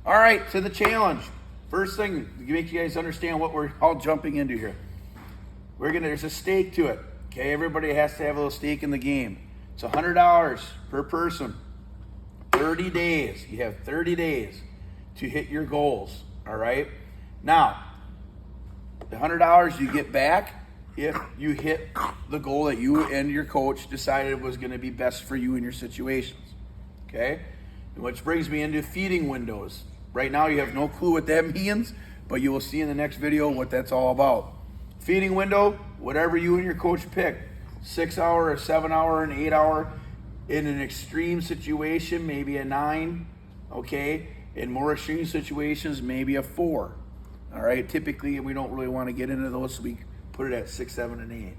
All right, to the challenge. First thing to make you guys understand what we're all jumping into here. There's a stake to it. Okay, everybody has to have a little stake in the game. It's $100 per person. 30 days. You have 30 days to hit your goals. All right. Now, the $100 you get back if you hit the goal that you and your coach decided was going to be best for you in your situations. Okay? And which brings me into feeding windows. Right now you have no clue what that means, but you will see in the next video what that's all about. Feeding window, whatever you and your coach pick. 6 hour, a 7 hour, an 8 hour. In an extreme situation, maybe a 9. Okay? In more extreme situations, maybe a 4. All right? Typically, we don't really want to get into those, so we put it at 6, 7, and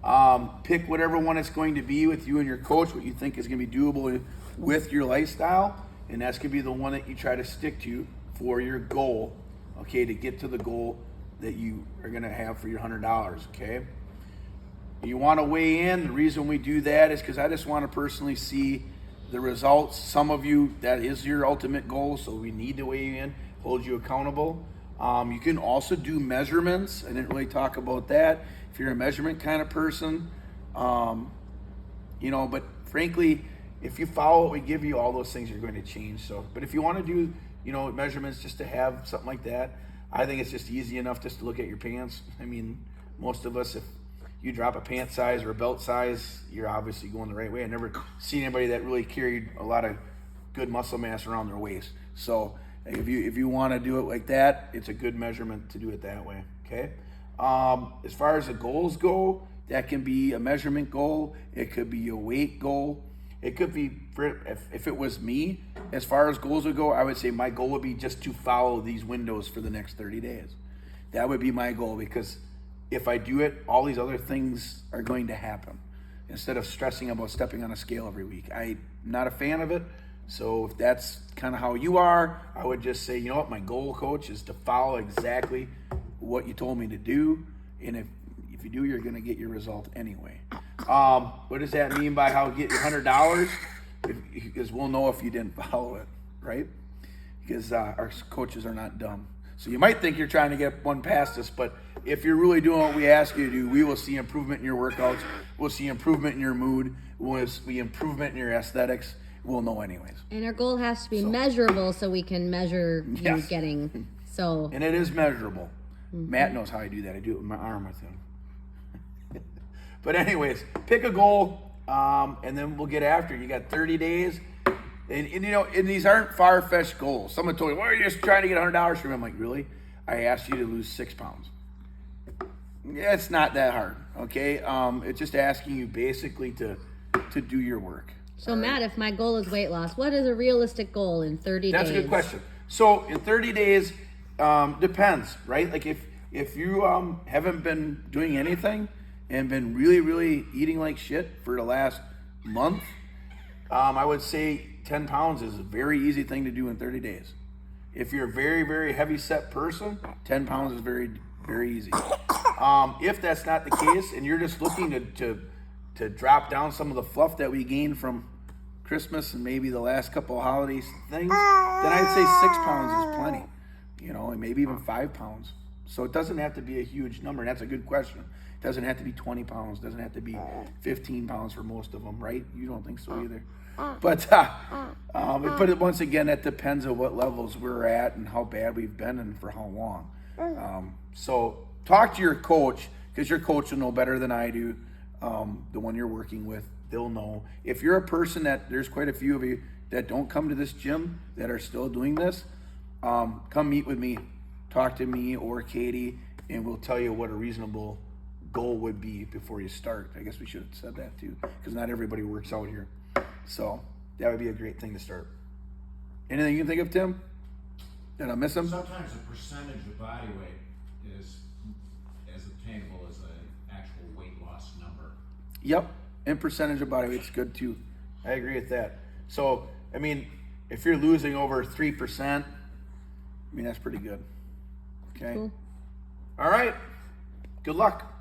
8. Pick whatever one it's going to be with you and your coach, what you think is going to be doable with your lifestyle, and that's going to be the one that you try to stick to for your goal, okay, to get to the goal that you are going to have for your $100, okay? You want to weigh in. The reason we do that is because I just want to personally see the results. Some of you, that is your ultimate goal, so we need to weigh you in, hold you accountable. You can also do measurements. I didn't really talk about that. If you're a measurement kind of person, but frankly, if you follow what we give you, all those things are going to change. So, but if you want to do, measurements just to have something like that, I think it's just easy enough just to look at your pants. I mean, most of us, if you drop a pant size or a belt size, you're obviously going the right way. I never seen anybody that really carried a lot of good muscle mass around their waist. So if you want to do it like that, it's a good measurement to do it that way. Okay. As far as the goals go, that can be a measurement goal. It could be a weight goal. It could be, if it was me, as far as goals would go, I would say my goal would be just to follow these windows for the next 30 days. That would be my goal, because if I do it, all these other things are going to happen. Instead of stressing about stepping on a scale every week. I'm not a fan of it. So if that's kind of how you are, I would just say, you know what, my goal, coach, is to follow exactly what you told me to do. And if you do, you're going to get your result anyway. What does that mean by how get your $100? Because we'll know if you didn't follow it, right? Because our coaches are not dumb. So you might think you're trying to get one past us, but if you're really doing what we ask you to do, we will see improvement in your workouts. We'll see improvement in your mood. We'll see improvement in your aesthetics. We'll know anyways. And our goal has to be measurable, so we can measure you getting. So. And it is measurable. Mm-hmm. Matt knows how I do that. I do it with my arm with him. But anyways, pick a goal, and then we'll get after it. You got 30 days. And these aren't far-fetched goals. Someone told me, well, you're just trying to get $100 from me. I'm like, really? I asked you to lose 6 pounds. Yeah, it's not that hard, okay? It's just asking you basically to do your work. So, Matt, if my goal is weight loss, what is a realistic goal in 30 days? That's a good question. So, in 30 days, depends, right? Like, if you haven't been doing anything and been really, really eating like shit for the last month, I would say 10 pounds is a very easy thing to do in 30 days. If you're a very, very heavy set person, 10 pounds is very, very easy. If that's not the case and you're just looking to drop down some of the fluff that we gained from Christmas and maybe the last couple of holidays things, then I'd say 6 pounds is plenty, and maybe even 5 pounds. So it doesn't have to be a huge number, and that's a good question. It doesn't have to be 20 pounds, doesn't have to be 15 pounds for most of them, right? You don't think so either. But once again, that depends on what levels we're at and how bad we've been and for how long. So talk to your coach, because your coach will know better than I do, the one you're working with. They'll know. If you're a person there's quite a few of you that don't come to this gym that are still doing this, come meet with me, talk to me or Katie, and we'll tell you what a reasonable goal would be before you start. I guess we should have said that too, because not everybody works out here. So that would be a great thing to start. Anything you can think of, Tim? Did I miss him? Sometimes the percentage of body weight is as obtainable as an actual weight loss number. Yep, and percentage of body weight's good too. I agree with that. So, I mean, if you're losing over 3%, that's pretty good. Okay. Cool. All right. Good luck.